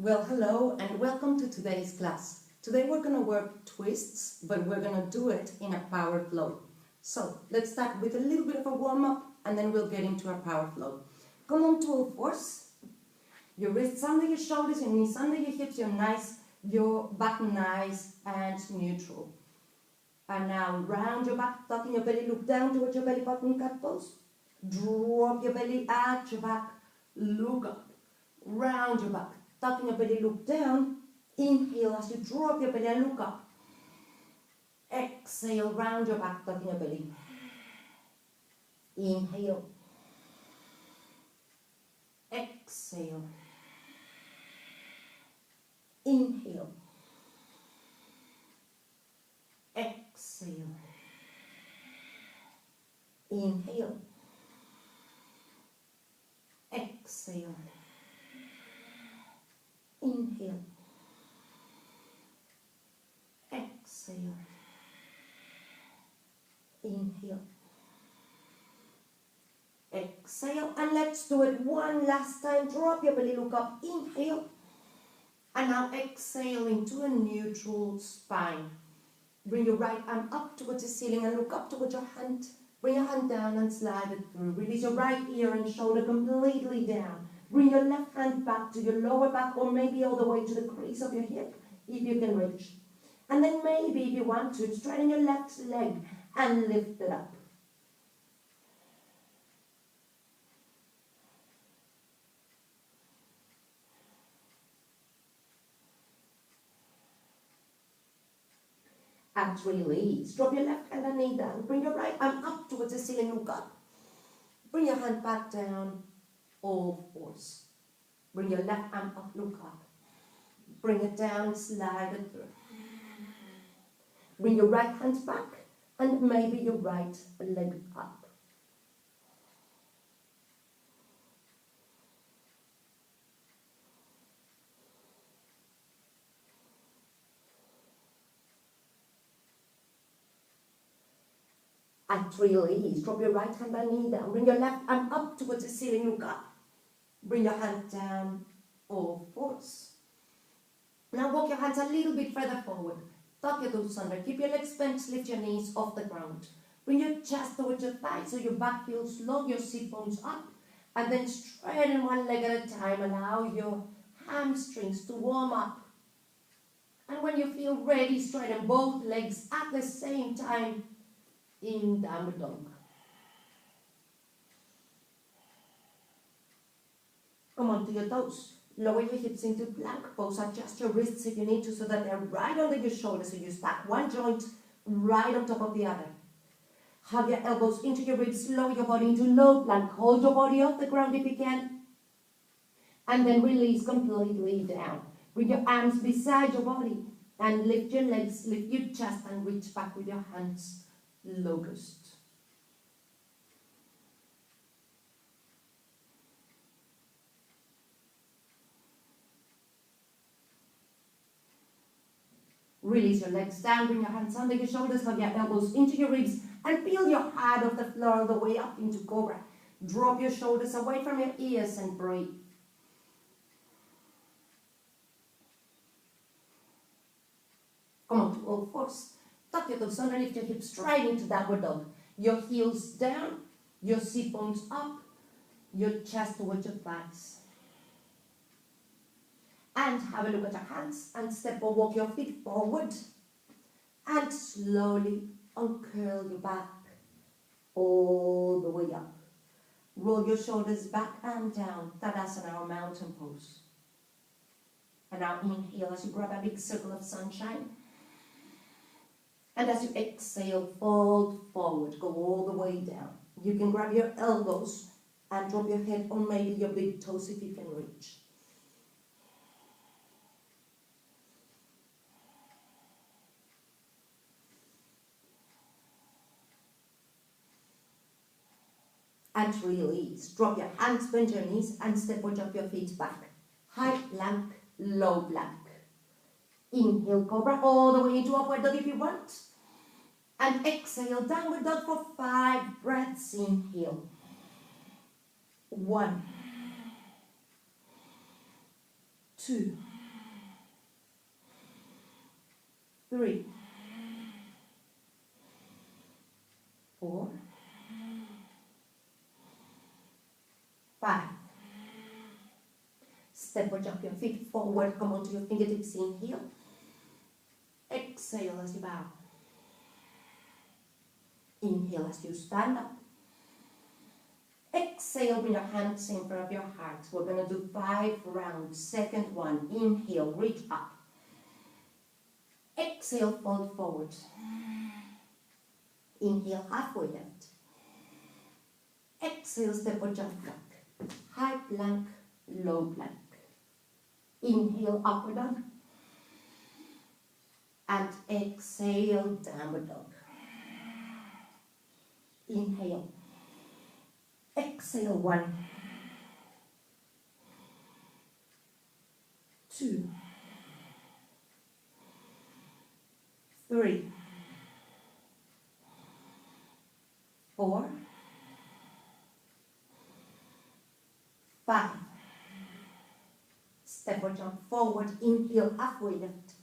Well, hello and welcome to today's class. Today we're going to work twists, but we're going to do it in a power flow. So let's start with a little bit of a warm-up and then we'll get into our power flow. Come on to all fours. Your wrists under your shoulders, your knees under your hips, your back nice and neutral. And now round your back, tucking your belly, look down towards your belly button, cat pose. Drop your belly at your back, look up. Round your back, tucking your belly, look down. Inhale as you drop your belly and look up. Exhale, round your back, tucking your belly. Inhale. Exhale. Inhale. Exhale. Inhale. Exhale. Inhale. Exhale. Inhale. Exhale. And let's do it one last time. Drop your belly, look up. Inhale. And now exhale into a neutral spine. Bring your right arm up towards the ceiling and look up towards your hand. Bring your hand down and slide it through. Release your right ear and shoulder completely down. Bring your left hand back to your lower back or maybe all the way to the crease of your hip if you can reach. And then maybe if you want to, straighten your left leg and lift it up. And release. Drop your left hand and knee down. Bring your right arm up towards the ceiling, look up. Bring your hand back down, all fours. Bring your left arm up, look up. Bring it down, slide it through. Bring your right hand back and maybe your right leg up. And release. Drop your right hand and knee down. Bring your left arm up towards the ceiling, look up. Bring your hand down, all fours. Now walk your hands a little bit further forward. Tuck your toes under. Keep your legs bent, lift your knees off the ground. Bring your chest towards your thighs so your back feels long, your sit bones up. And then straighten one leg at a time. Allow your hamstrings to warm up. And when you feel ready, straighten both legs at the same time in downward dog. Come on to your toes. Lower your hips into plank pose. Adjust your wrists if you need to so that they're right under your shoulders. So you stack one joint right on top of the other. Hug your elbows into your ribs. Lower your body into low plank. Hold your body off the ground if you can. And then release completely down. Bring your arms beside your body. And lift your legs, lift your chest and reach back with your hands. Locust. Release your legs down, bring your hands under your shoulders, hug your elbows into your ribs and peel your head off the floor all the way up into cobra. Drop your shoulders away from your ears and breathe. Come on to all fours. Tuck your toes under, lift your hips straight into downward dog. Your heels down, your sit bones up, your chest towards your thighs. And have a look at your hands and step or walk your feet forward. And slowly uncurl your back all the way up. Roll your shoulders back and down. Tadasana or mountain pose. And now inhale as you grab a big circle of sunshine. And as you exhale, fold forward, go all the way down. You can grab your elbows and drop your head on maybe your big toes if you can reach. And release. Drop your hands, bend your knees and step or drop your feet back. High plank, low plank. Inhale, cobra all the way into upward dog if you want. And exhale, downward dog for 5 breaths. Inhale. 1, 2, 3, 4, 5. Step or jump your feet forward, come onto your fingertips, inhale. Exhale as you bow. Inhale as you stand up. Exhale, bring your hands in front of your heart. We're going to do 5 rounds. Second one, inhale, reach up. Exhale, fold forward. Inhale, halfway lift. Exhale, step or jump back. High plank, low plank. Inhale, upward dog. And exhale, downward dog. Inhale. Exhale, 1, 2, 3, 4, 5. Step or jump forward, inhale, halfway lift.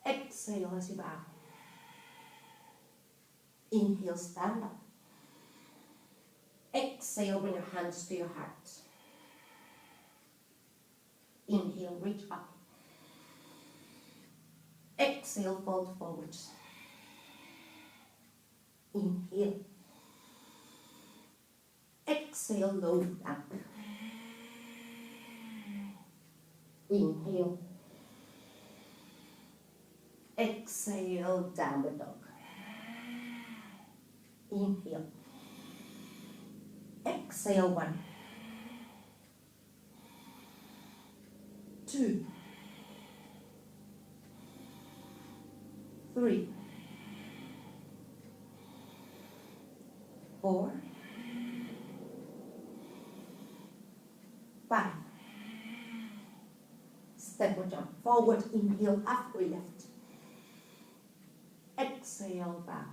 Exhale as you bow. Inhale, stand up. Exhale, bring your hands to your heart. Inhale, reach up. Exhale, fold forward. Inhale. Exhale, low plank. Inhale. Exhale, downward dog. Inhale. Exhale, 1, 2, 3, 4, 5. Step or jump forward, inhale, halfway lift. Exhale, bow.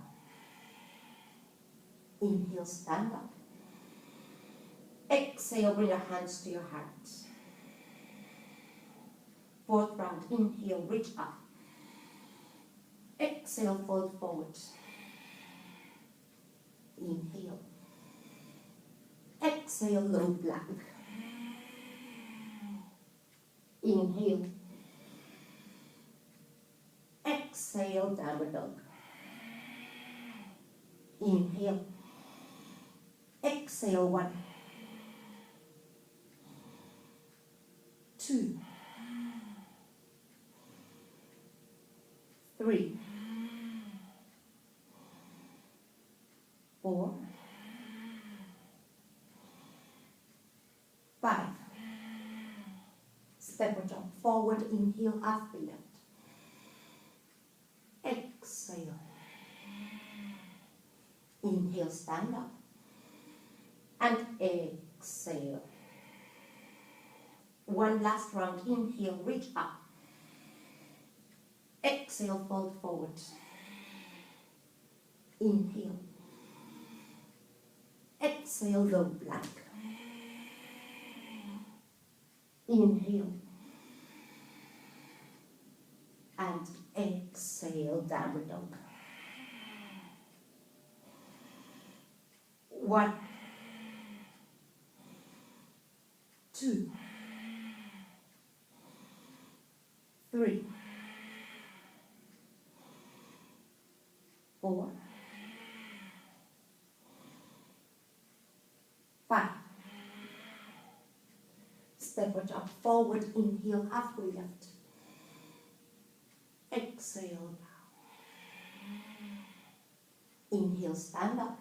Inhale, stand up. Exhale, bring your hands to your heart. 4th round, inhale, reach up. Exhale, fold forward. Inhale. Exhale, low plank. Inhale. Exhale, downward dog. Inhale. Exhale, 1, 2, 3, 4, 5. Step or jump forward, inhale, halfway lift. Exhale. Inhale, stand up. And exhale. 1 last round, inhale, reach up. Exhale, fold forward. Inhale. Exhale, low plank. Inhale. And exhale, downward dog. 1, 2, 3, 4, 5. Step or jump forward, inhale, halfway lift. Exhale, bow. Inhale, stand up.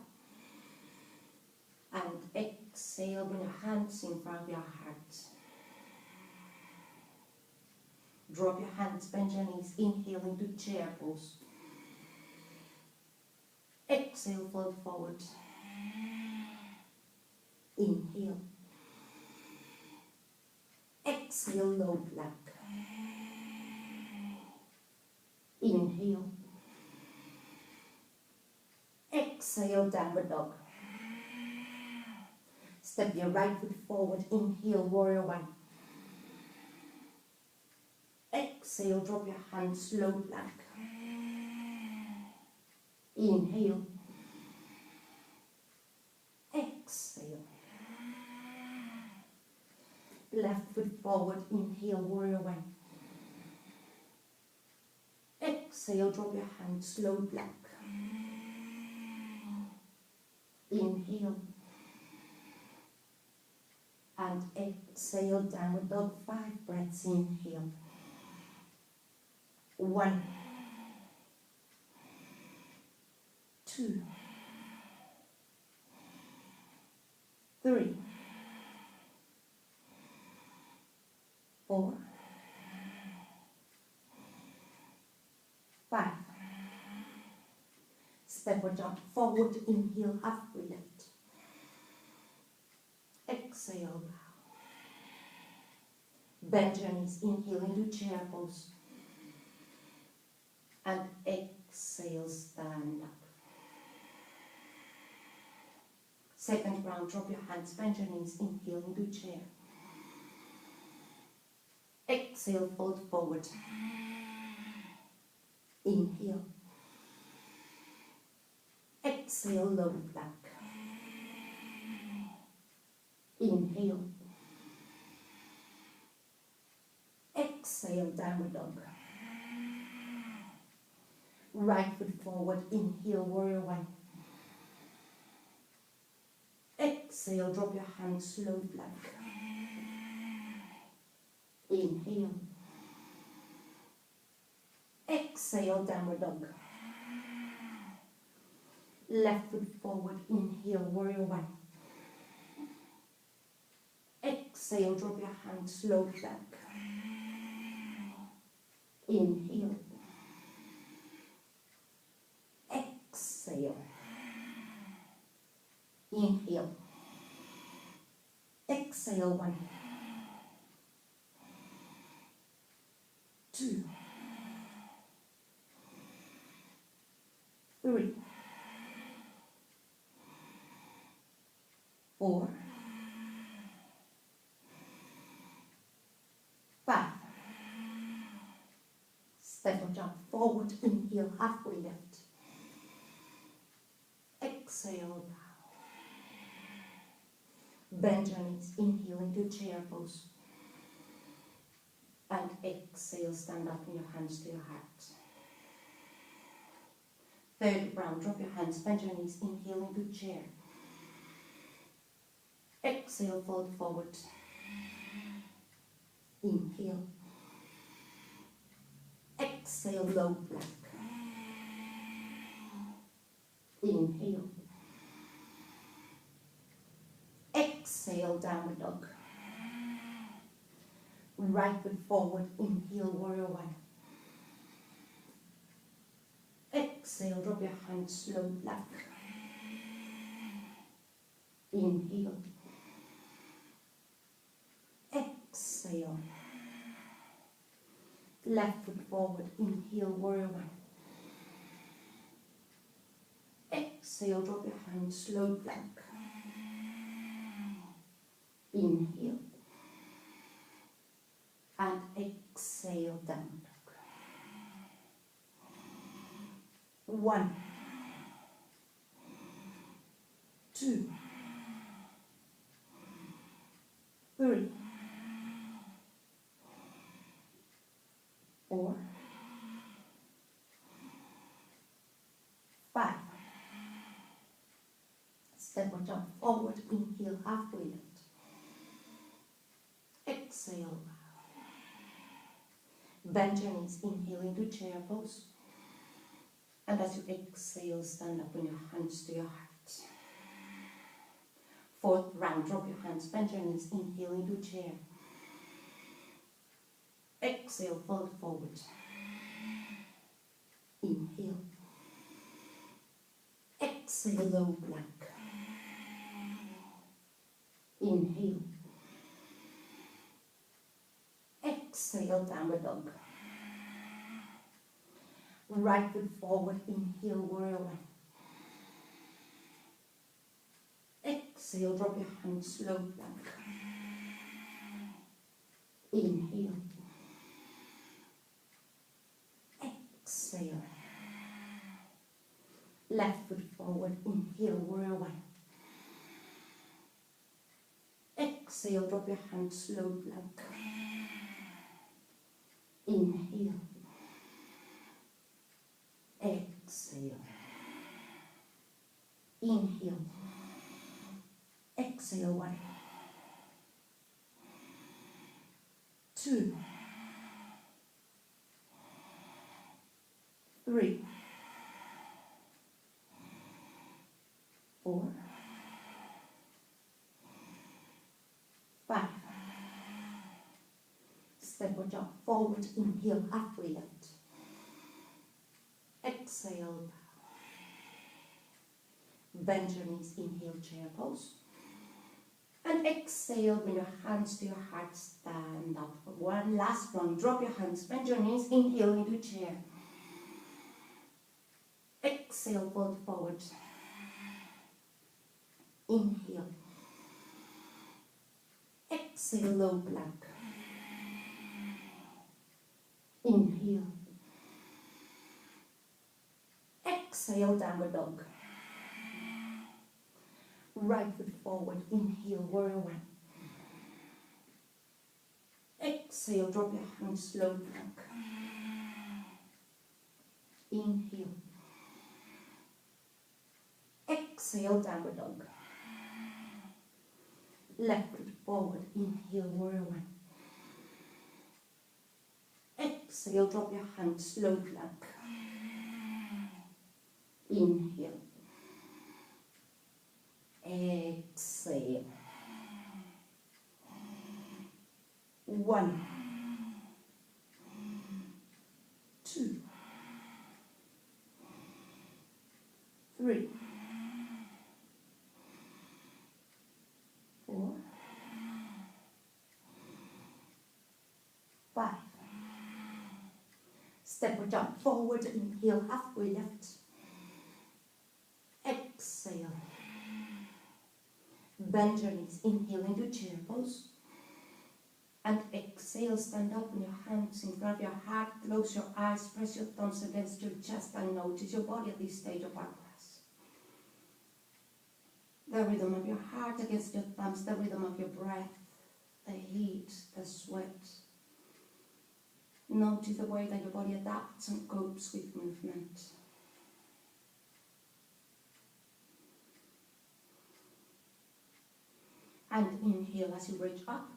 And exhale, bring your hands in front of your heart. Drop your hands, bend your knees, inhale into chair pose. Exhale, fold forward. Inhale. Exhale, low plank. Inhale. Exhale, downward dog. Step your right foot forward. Inhale, warrior 1. Exhale. Exhale, drop your hands, slow plank. Inhale. Exhale. Left foot forward, inhale, warrior one. Exhale, drop your hands, slow plank. Inhale. And exhale, downward dog, 5 breaths, inhale. 1, 2, 3, 4, 5. Step or jump forward, inhale, halfway lift. Exhale, bow. Bend your knees, inhale into chair pose. And exhale, stand up. Second round, drop your hands, bend your knees, inhale into chair. Exhale, fold forward. Inhale. Exhale, low plank. Inhale. Exhale, downward dog. Right foot forward, inhale, warrior one. Exhale, drop your hands, slow plank. Inhale. Exhale, downward dog. Left foot forward, inhale, warrior one. Exhale, drop your hands, slow plank. Inhale. Exhale. Inhale. Exhale, 1, 2, 3, 4, 5. Step or jump forward, inhale, halfway lift. Exhale, bow. Bend your knees, inhale into chair pose. And exhale, stand up in your hands to your heart. Third round, drop your hands, bend your knees, inhale into chair. Exhale, fold forward. Inhale. Exhale, low plank. Inhale. Exhale, downward dog. Right foot forward, inhale, warrior one. Exhale, drop your hands, slow plank. Inhale. Exhale. Left foot forward, inhale, warrior one. Exhale, drop your hands, slow plank. Inhale. And exhale, down dog. 1, 2, 3, 4, 5. Step or jump forward, inhale, halfway lift. Exhale. Bend your knees, inhale into chair pose. And as you exhale, stand up with your hands to your heart. Fourth round, drop your hands, bend your knees, inhale into chair. Exhale, fold forward. Inhale. Exhale, low plank. Inhale. Exhale, downward dog. Right foot forward, inhale, warrior one. Exhale, drop your hands, slow plank. Inhale. Left foot forward, inhale, warrior one. Exhale, drop your hands, slow plank. Inhale. Exhale. Inhale. Exhale, 1, 2, 3, 4, 5. Step or jump forward, inhale, halfway lift. Exhale. Bend your knees, inhale, chair pose. And exhale, bring your hands to your heart, stand up. One last one, drop your hands, bend your knees, inhale into chair. Exhale, fold forward. Inhale. Exhale, low plank. Inhale. Exhale, downward dog. Right foot forward, inhale, warrior one. Exhale, drop your hands, slow plank. Inhale. Exhale, downward dog. Left foot forward, inhale, warrior one. Exhale, drop your hands, slow plank. Inhale. Exhale. 1, 2, 3, 4, 5. Step or jump forward, inhale, halfway lift. Exhale. Bend your knees, inhale into chair pose. And exhale, stand up with your hands in front of your heart, close your eyes, press your thumbs against your chest and notice your body at this stage of our class. The rhythm of your heart against your thumbs, the rhythm of your breath, the heat, the sweat. Notice the way that your body adapts and copes with movement. And inhale as you reach up.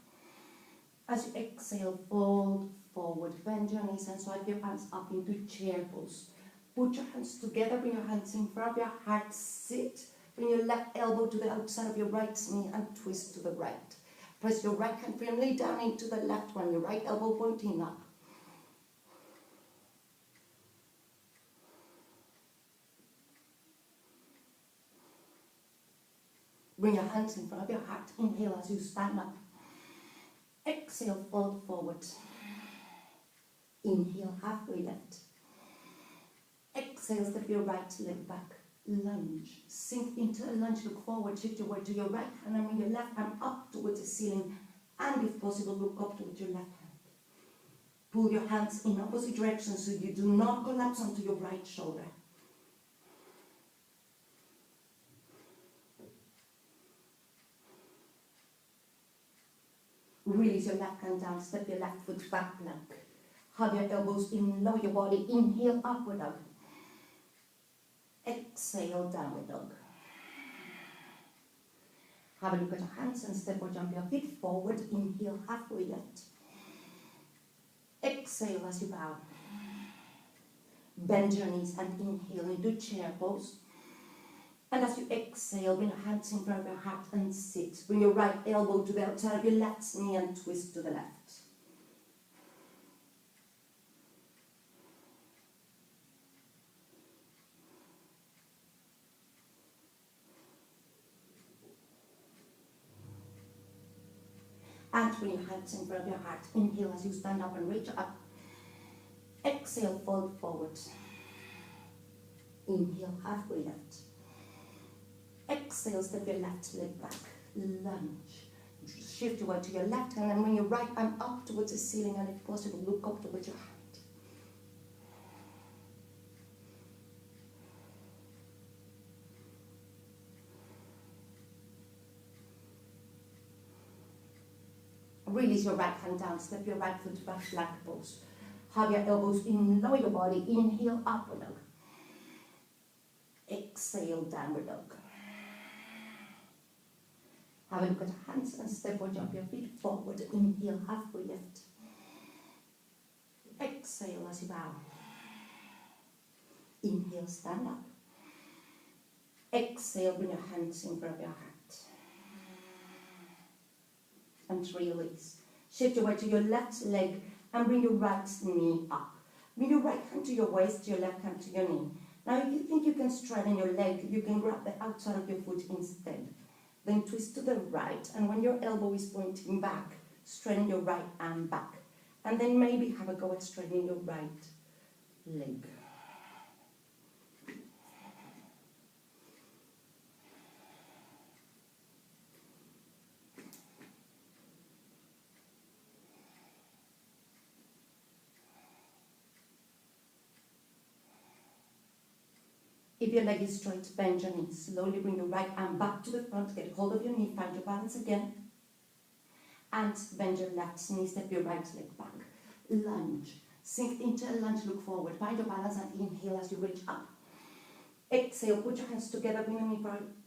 As you exhale, fold forward, bend your knees and swipe your hands up into chair pose. Put your hands together, bring your hands in front of your heart, sit. Bring your left elbow to the outside of your right knee and twist to the right. Press your right hand firmly down into the left one, your right elbow pointing up. Bring your hands in front of your heart. Inhale as you stand up. Exhale, fold forward. Inhale, halfway lift. Exhale, step your right leg back. Lunge. Sink into a lunge, look forward, shift your weight to your right hand and bring your left arm up towards the ceiling. And if possible, look up towards your left hand. Pull your hands in opposite directions so you do not collapse onto your right shoulder. Release your left hand down, step your left foot back plank. Hug your elbows in, lower your body, inhale, upward dog. Exhale, downward dog. Have a look at your hands and step or jump your feet forward, inhale, halfway lift. Exhale as you bow. Bend your knees and inhale into chair pose. And as you exhale, bring your hands in front of your heart and sit. Bring your right elbow to the outside of your left knee and twist to the left. And bring your hands in front of your heart. Inhale as you stand up and reach up. Exhale, fold forward. Inhale, halfway lift. Exhale, step your left leg back, lunge. Shift your weight to your left hand and bring your right arm up towards the ceiling and if possible, look up towards your hand. Release your right hand down, step your right foot back, plank pose. Have your elbows in, lower your body, inhale, upward dog. Exhale, downward dog. Have a look at your hands and step or jump your feet forward, inhale, halfway lift. Exhale as you bow. Inhale, stand up. Exhale, bring your hands in front of your heart. And release. Shift your weight to your left leg and bring your right knee up. Bring your right hand to your waist, your left hand to your knee. Now, if you think you can straighten your leg, you can grab the outside of your foot instead. Then twist to the right, and when your elbow is pointing back, straighten your right arm back. And then maybe have a go at straightening your right leg. If your leg is straight, bend your knee. Slowly bring your right arm back to the front, get hold of your knee, find your balance again. And bend your left knee, step your right leg back. Lunge. Sink into a lunge, look forward. Find your balance and inhale as you reach up. Exhale, put your hands together, bring them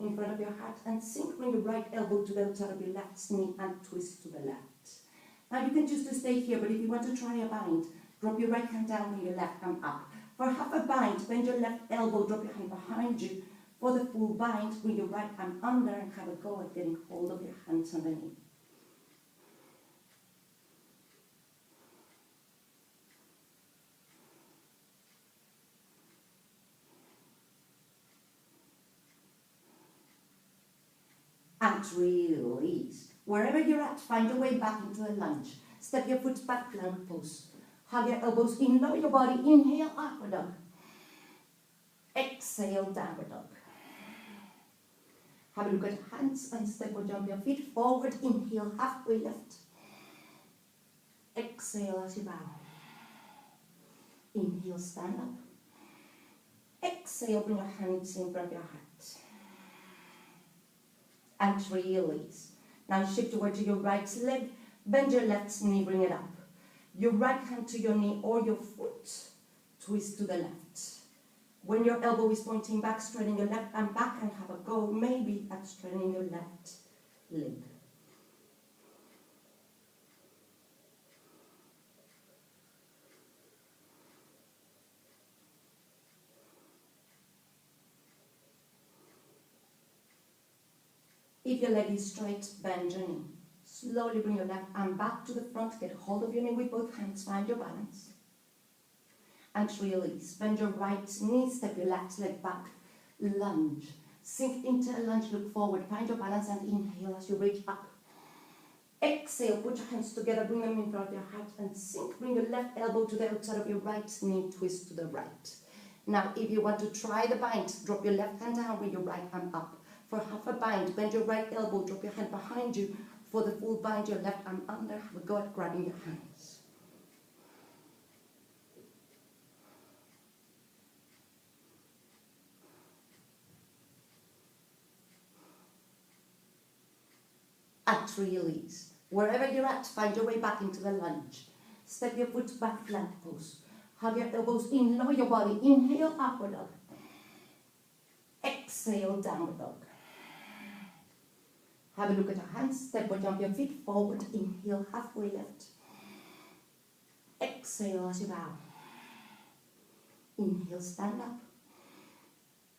in front of your heart and sink. Bring your right elbow to the outside of your left knee and twist to the left. Now you can choose to stay here, but if you want to try a bind, drop your right hand down, bring your left arm up. For half a bind, bend your left elbow, drop your hand behind you. For the full bind, bring your right arm under and have a go at getting hold of your hands underneath. And release. Wherever you're at, find your way back into a lunge. Step your foot back, plank pose. Hug your elbows in, lower your body, inhale, upward dog. Exhale, downward dog. Have a look at your hands and step or jump your feet forward, inhale, halfway lift. Exhale as you bow. Inhale, stand up. Exhale, bring your hands in front of your heart. And release. Now shift over to your right leg, bend your left knee, bring it up. Your right hand to your knee or your foot, twist to the left. When your elbow is pointing back, straighten your left arm back and have a go, maybe at straightening your left leg. If your leg is straight, bend your knee. Slowly bring your left arm back to the front, get hold of your knee with both hands, find your balance. And release. Bend your right knee, step your left leg back, lunge. Sink into a lunge, look forward, find your balance and inhale as you reach up. Exhale, put your hands together, bring them in front of your heart and sink. Bring your left elbow to the outside of your right knee, twist to the right. Now, if you want to try the bind, drop your left hand down with your right arm up. For half a bind, bend your right elbow, drop your hand behind you. For the full bind, your left arm under, have a go at grabbing your hands. And release. Wherever you're at, find your way back into the lunge. Step your foot back, plank pose. Hug your elbows in, lower your body. Inhale, upward dog. Exhale, downward dog. Have a look at your hands. Step or jump your feet forward. Inhale, halfway lift. Exhale as you bow. Inhale, stand up.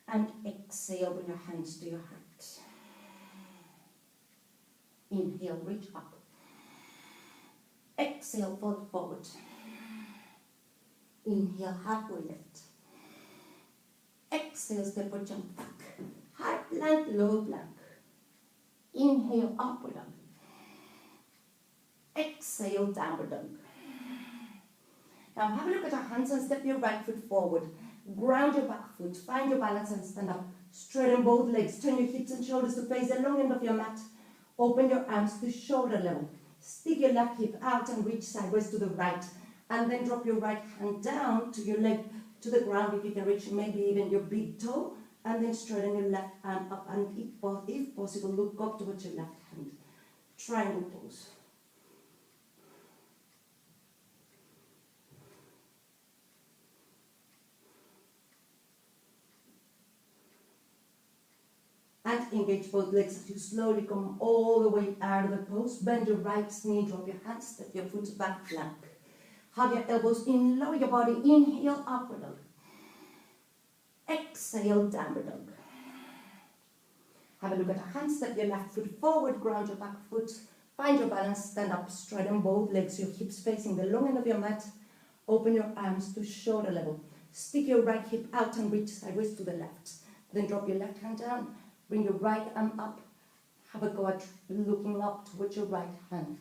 And exhale, bring your hands to your heart. Inhale, reach up. Exhale, fold forward. Inhale, halfway lift. Exhale, step or jump back. High plank, low plank. Inhale, upward dog. Exhale, downward dog. Now have a look at your hands and step your right foot forward. Ground your back foot, find your balance and stand up. Straighten both legs, turn your hips and shoulders to face the long end of your mat. Open your arms to shoulder level. Stick your left hip out and reach sideways to the right. And then drop your right hand down to your leg, to the ground if you can reach maybe even your big toe. And then straighten your left arm up and if possible, look up towards your left hand. Triangle pose. And engage both legs as you slowly come all the way out of the pose. Bend your right knee, drop your hands, step your foot back, plank. Hug your elbows in, lower your body, inhale, upward dog. Exhale, downward dog. Have a look at your hands, step your left foot forward, ground your back foot. Find your balance, stand up, straighten both legs, your hips facing the long end of your mat. Open your arms to shoulder level. Stick your right hip out and reach sideways to the left. Then drop your left hand down. Bring your right arm up. Have a go at looking up towards your right hand.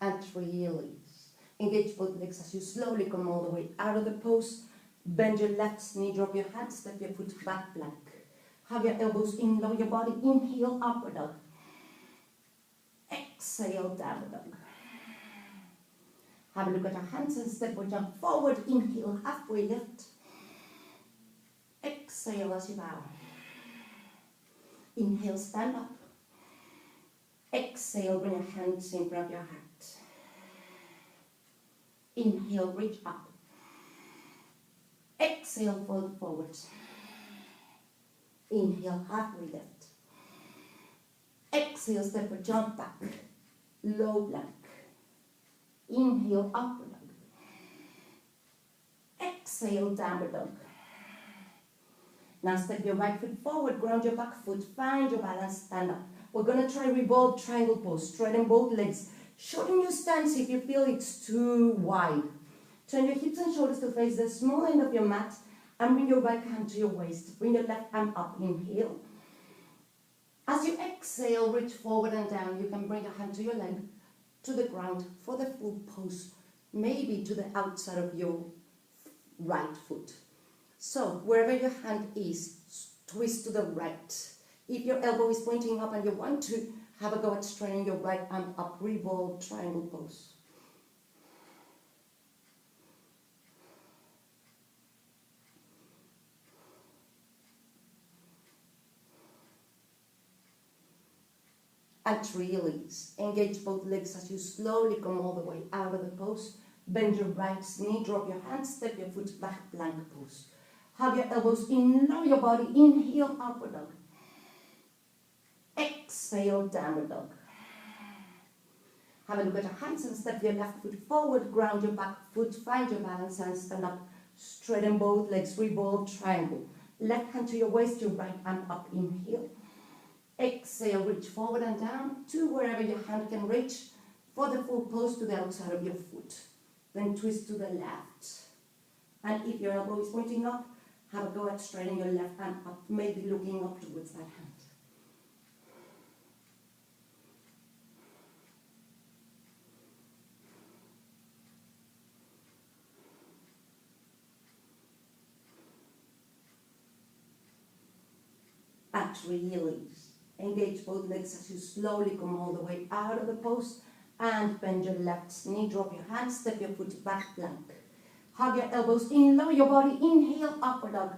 And release. Engage both legs as you slowly come all the way out of the pose. Bend your left knee, drop your hands, step your foot back, plank. Have your elbows in, lower your body, inhale, upward dog. Exhale, downward dog. Have a look at your hands and step or jump forward, inhale, halfway lift. Exhale as you bow. Inhale, stand up. Exhale, bring your hands in front of your heart. Inhale, reach up. Exhale, fold forward. Inhale, halfway lift. Exhale, step or jump back. Low plank. Inhale, upward dog. Exhale, downward dog. Now step your right foot forward, ground your back foot, find your balance, stand up. We're going to try revolve triangle pose. Straighten both legs. Shorten your stance if you feel it's too wide. Turn your hips and shoulders to face the small end of your mat and bring your right hand to your waist. Bring your left arm up, inhale. As you exhale, reach forward and down. You can bring your hand to your leg, to the ground for the full pose. Maybe to the outside of your right foot. So, wherever your hand is, twist to the right. If your elbow is pointing up and you want to, have a go at straightening your right arm up, revolve triangle pose. And release. Engage both legs as you slowly come all the way out of the pose. Bend your right knee, drop your hands, step your foot back, plank pose. Have your elbows in, lower your body, inhale, upward dog. Exhale, downward dog. Have a look at your hands and step your left foot forward, ground your back foot, find your balance and stand up. Straighten both legs, revolve triangle. Left hand to your waist, your right arm up, inhale. Exhale, reach forward and down to wherever your hand can reach for the full pose to the outside of your foot. Then twist to the left. And if your elbow is pointing up, have a go at straightening your left hand up, maybe looking up towards that hand. And release. Engage both legs as you slowly come all the way out of the pose and bend your left knee, drop your hands, step your foot back, plank. Hug your elbows in, lower your body, inhale, upward dog.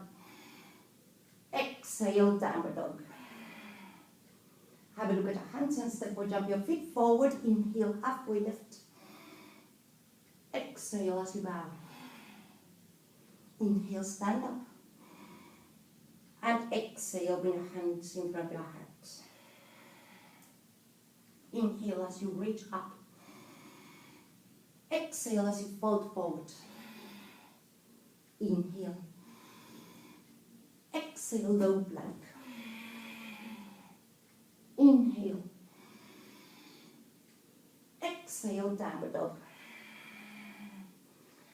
Exhale, downward dog. Have a look at your hands and step or jump your feet forward, inhale, halfway lift. Exhale as you bow. Inhale, stand up. And exhale, bring your hands in front of your heart. Inhale as you reach up. Exhale as you fold forward. Inhale. Exhale, low plank. Inhale. Exhale, downward dog.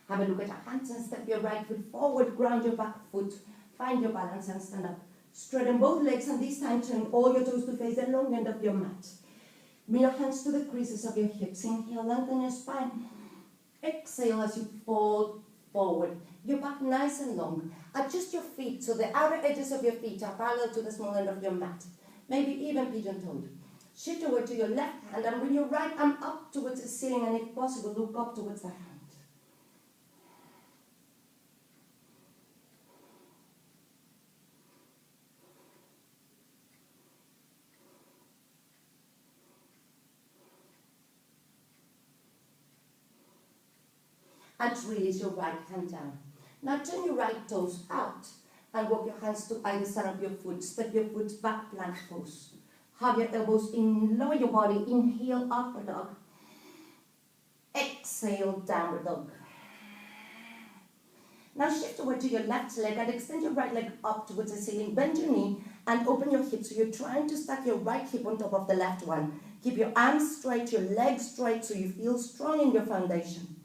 Have a look at your hands and step your right foot forward, ground your back foot. Find your balance and stand up. Straighten both legs and this time turn all your toes to face the long end of your mat. Bring your hands to the creases of your hips. Inhale, lengthen your spine. Exhale as you fold forward. Your back nice and long. Adjust your feet so the outer edges of your feet are parallel to the small end of your mat. Maybe even pigeon-toed. Shift over to your left hand and bring your right arm up towards the ceiling and if possible look up towards the hand. and release your right hand down. Now turn your right toes out and walk your hands to either side of your foot. Step your foot back, plank pose. Have your elbows in, lower your body, inhale, upward dog. Exhale, downward dog. Now shift over to your left leg and extend your right leg up towards the ceiling. Bend your knee and open your hips. So you're trying to stack your right hip on top of the left one. Keep your arms straight, your legs straight so you feel strong in your foundation.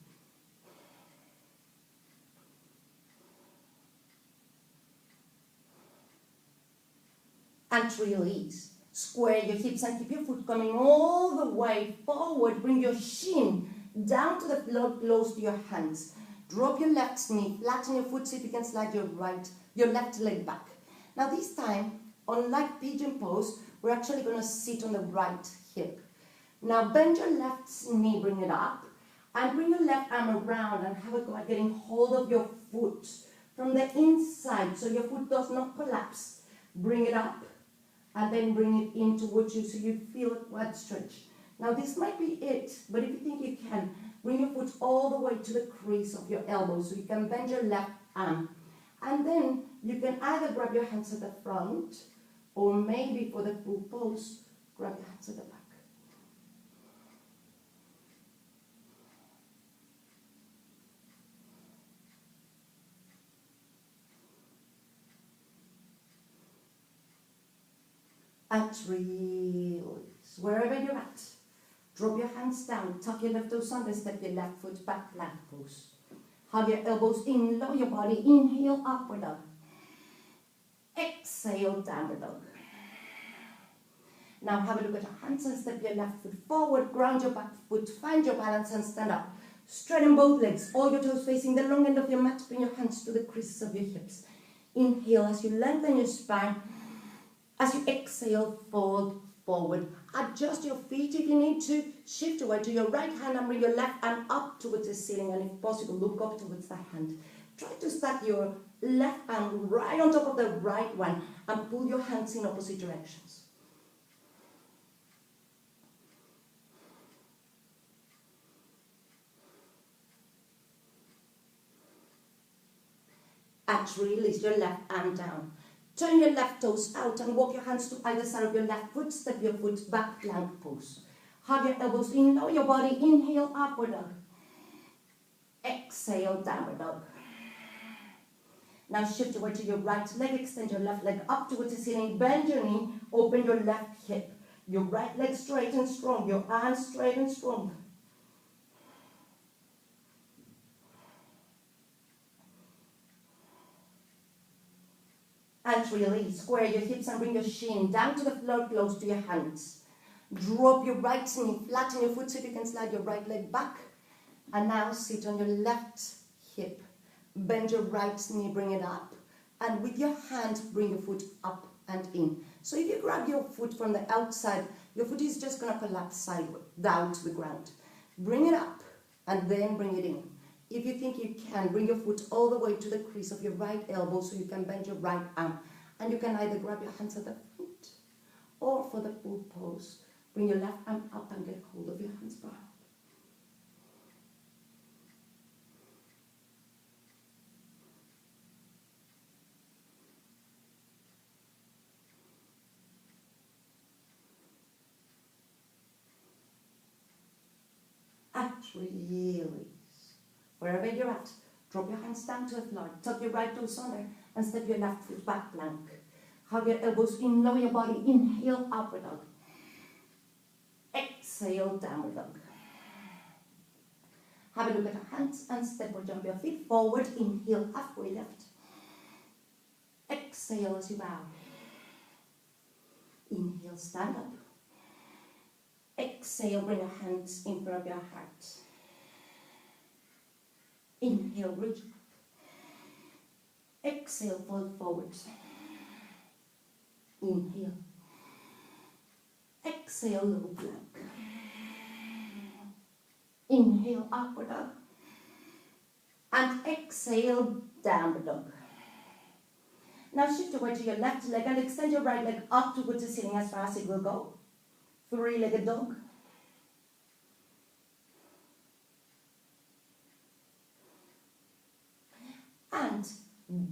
And release. Square your hips and keep your foot coming all the way forward. Bring your shin down to the floor, close to your hands. Drop your left knee, flatten your foot, see if you can slide your left leg back. Now this time, unlike pigeon pose, we're actually going to sit on the right hip. Now bend your left knee, bring it up, and bring your left arm around and have a go at getting hold of your foot from the inside so your foot does not collapse. Bring it up and then bring it in towards you so you feel a quad stretch. Now this might be it, but if you think you can, bring your foot all the way to the crease of your elbow so you can bend your left arm. And then you can either grab your hands at the front or maybe for the full pose, grab your hands at the back. And release. Wherever you're at, drop your hands down, tuck your left toes under, step your left foot back, plank pose. Have your elbows in, lower your body, inhale, upward dog. Exhale, downward dog. Now have a look at your hands and step your left foot forward, ground your back foot, find your balance and stand up. Straighten both legs, all your toes facing the long end of your mat, bring your hands to the creases of your hips. Inhale as you lengthen your spine. As you exhale, fold forward. Adjust your feet if you need to. Shift away to your right hand and bring your left arm up towards the ceiling, and if possible, look up towards the hand. Try to stack your left arm right on top of the right one and pull your hands in opposite directions. And release your left arm down. Turn your left toes out and walk your hands to either side of your left foot. Step your foot back, plank pose. Have your elbows in, lower your body. Inhale, upward dog. Exhale, downward dog. Now shift over to your right leg. Extend your left leg up towards the ceiling. Bend your knee. Open your left hip. Your right leg straight and strong. Your arms straight and strong. And release. Square your hips and bring your shin down to the floor, close to your hands. Drop your right knee, flatten your foot so you can slide your right leg back. And now sit on your left hip. Bend your right knee, bring it up. And with your hand, bring your foot up and in. So if you grab your foot from the outside, your foot is just going to collapse sideways, down to the ground. Bring it up and then bring it in. If you think you can, bring your foot all the way to the crease of your right elbow so you can bend your right arm. And you can either grab your hands at the front or for the full pose, bring your left arm up and get hold of your hands behind. And release. Wherever you're at, drop your hands down to the floor, tuck your right toes under, and step your left foot back, plank. Have your elbows in, lower your body, inhale, upward dog. Exhale, downward dog. Have a look at your hands and step or jump your feet forward, inhale, halfway lift. Exhale as you bow. Inhale, stand up. Exhale, bring your hands in front of your heart. Inhale, reach up. Exhale, fold forward. Inhale. Exhale, low plank. Inhale, upward dog. And exhale, downward dog. Now shift over to your left leg and extend your right leg up towards the ceiling as far as it will go. Three-legged dog.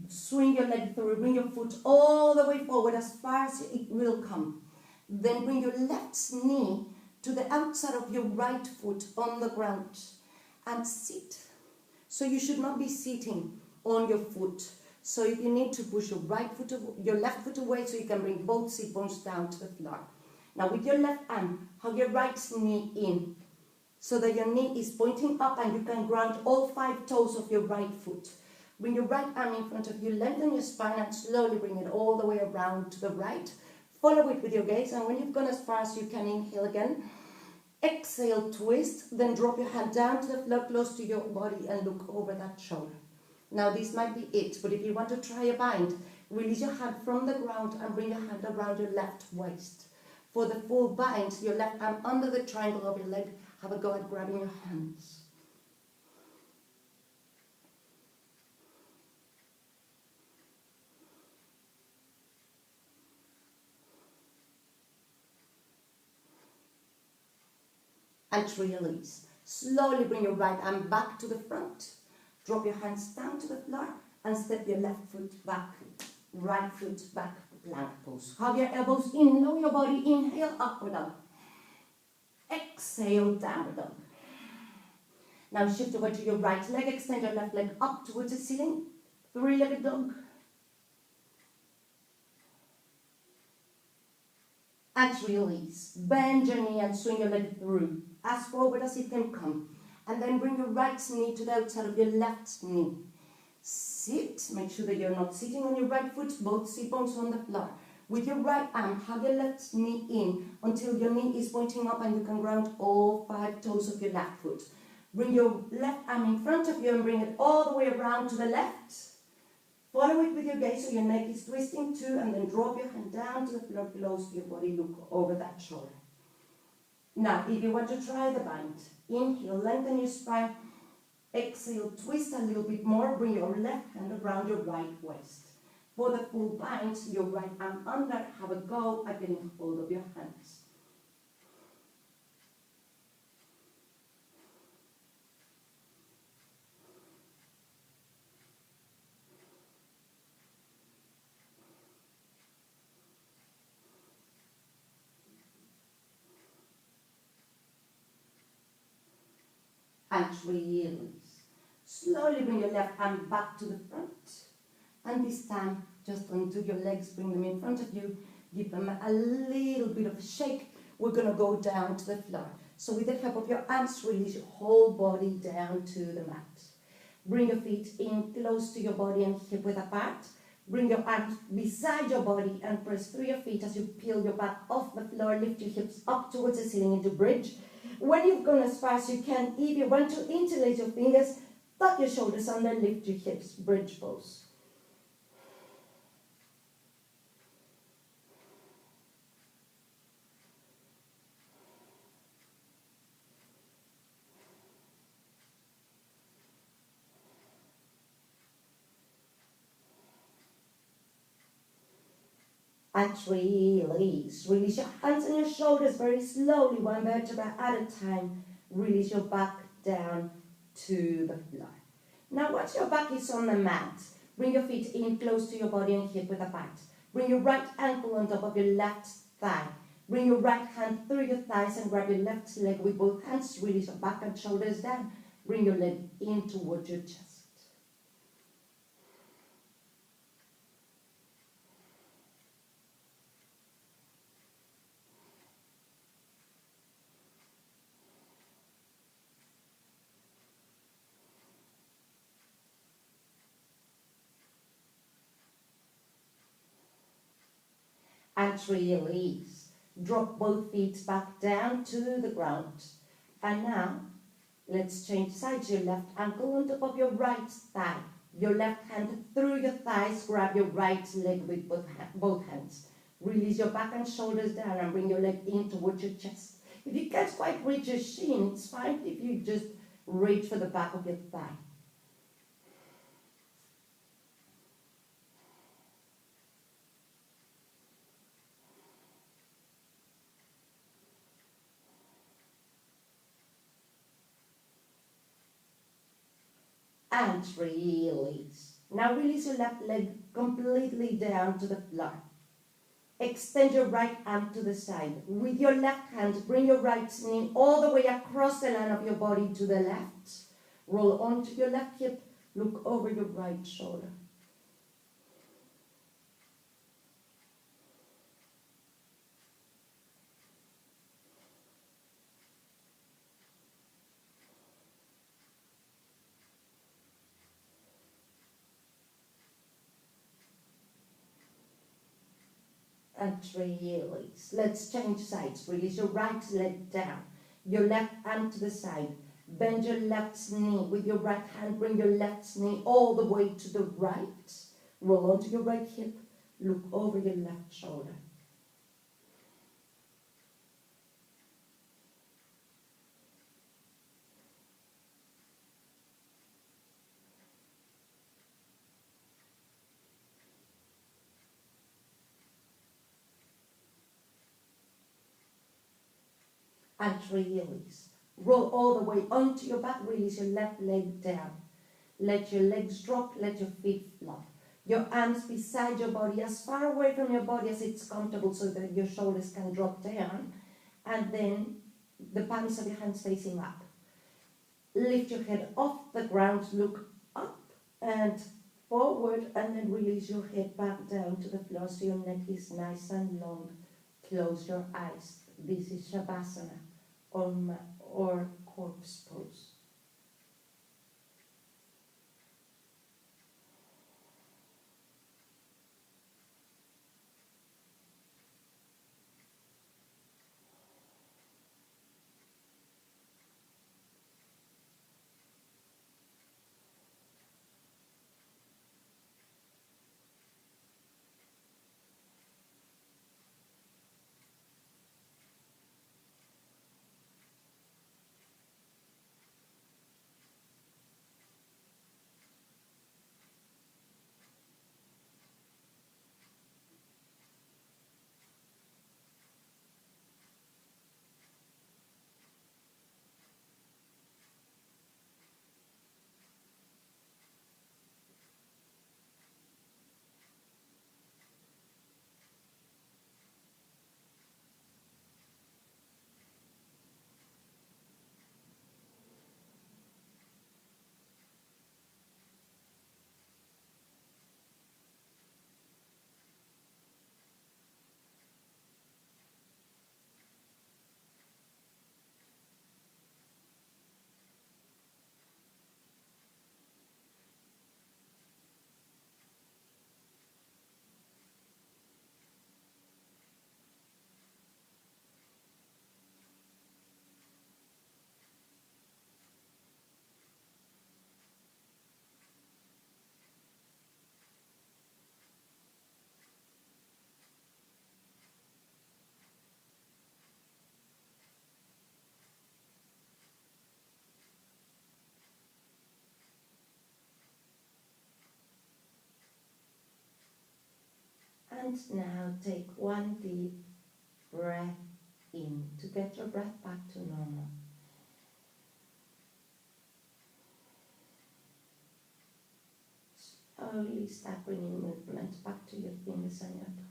Swing your leg through, bring your foot all the way forward as far as it will come. Then bring your left knee to the outside of your right foot on the ground and sit. So you should not be sitting on your foot. So you need to push your left foot away so you can bring both sit bones down to the floor. Now with your left arm, hug your right knee in so that your knee is pointing up and you can ground all 5 toes of your right foot. Bring your right arm in front of you, lengthen your spine and slowly bring it all the way around to the right. Follow it with your gaze, and when you've gone as far as you can, inhale again. Exhale, twist, then drop your hand down to the floor close to your body and look over that shoulder. Now this might be it, but if you want to try a bind, release your hand from the ground and bring your hand around your left waist. For the full bind, your left arm under the triangle of your leg, have a go at grabbing your hands. And release. Slowly bring your right arm back to the front. Drop your hands down to the floor and step your left foot back, right foot back, plank pose. Have your elbows in, lower your body, inhale, upward dog. Exhale, downward dog. Now shift over to your right leg, extend your left leg up towards the ceiling. 3-legged dog. And release. Bend your knee and swing your leg through, as forward as it can come. And then bring your right knee to the outside of your left knee. Sit. Make sure that you're not sitting on your right foot, both sit bones on the floor. With your right arm, hug your left knee in until your knee is pointing up and you can ground all 5 toes of your left foot. Bring your left arm in front of you and bring it all the way around to the left. Follow it with your gaze so your neck is twisting too, and then drop your hand down to the floor close to your body, look over that shoulder. Now, if you want to try the bind, inhale, lengthen your spine, exhale, twist a little bit more, bring your left hand around your right waist. For the full bind, your right arm under, have a go at getting hold of your hands. And release. Slowly bring your left arm back to the front. And this time, just undo your legs, bring them in front of you. Give them a little bit of a shake. We're going to go down to the floor. So with the help of your arms, release your whole body down to the mat. Bring your feet in close to your body and hip width apart. Bring your arms beside your body and press through your feet as you peel your back off the floor. Lift your hips up towards the ceiling into bridge. When you've gone as far as you can, if you want to interlace your fingers, tuck your shoulders under, lift your hips, bridge pose. And release. Release your hands and your shoulders very slowly, one vertebra at a time. Release your back down to the floor. Now once your back is on the mat, bring your feet in close to your body and hip width apart. Bring your right ankle on top of your left thigh. Bring your right hand through your thighs and grab your left leg with both hands. Release your back and shoulders down. Bring your leg in towards your chest. And release. Drop both feet back down to the ground. And now, let's change sides. Your left ankle on top of your right thigh. Your left hand through your thighs. Grab your right leg with both hands. Release your back and shoulders down and bring your leg in towards your chest. If you can't quite reach your shin, it's fine if you just reach for the back of your thigh. And release. Now release your left leg completely down to the floor. Extend your right arm to the side. With your left hand, bring your right knee all the way across the line of your body to the left. Roll onto your left hip. Look over your right shoulder. And release. Let's change sides. Release your right leg down. Your left arm to the side. Bend your left knee. With your right hand, bring your left knee all the way to the right. Roll onto your right hip. Look over your left shoulder. And release. Roll all the way onto your back. Release your left leg down. Let your legs drop. Let your feet flop. Your arms beside your body, as far away from your body as it's comfortable so that your shoulders can drop down. And then the palms of your hands facing up. Lift your head off the ground. Look up and forward. And then release your head back down to the floor so your neck is nice and long. Close your eyes. This is Shavasana or corpse pose. And now take one deep breath in to get your breath back to normal. Slowly start bringing movement back to your fingers and your toes.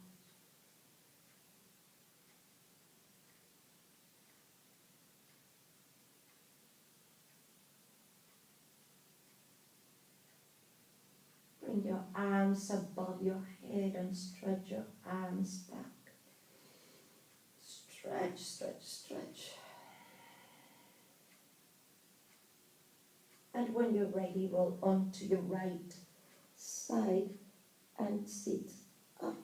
Bring your arms above your head and stretch your arms back. Stretch, stretch, stretch. And when you're ready, roll onto your right side and sit up.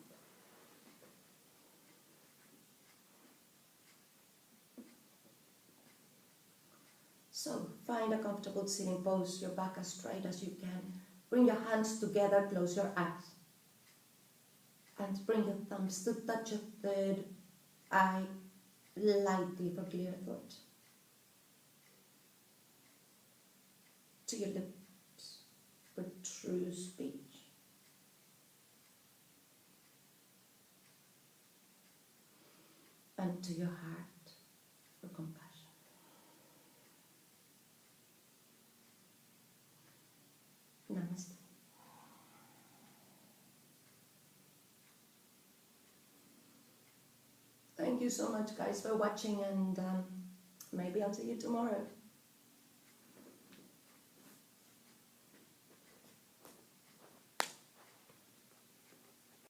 So find a comfortable sitting pose, your back as straight as you can. Bring your hands together, close your eyes. And bring your thumbs to touch your third eye lightly for clear thought. To your lips for true speech. And to your heart for compassion. Namaste. Thank you so much, guys, for watching, and maybe I'll see you tomorrow.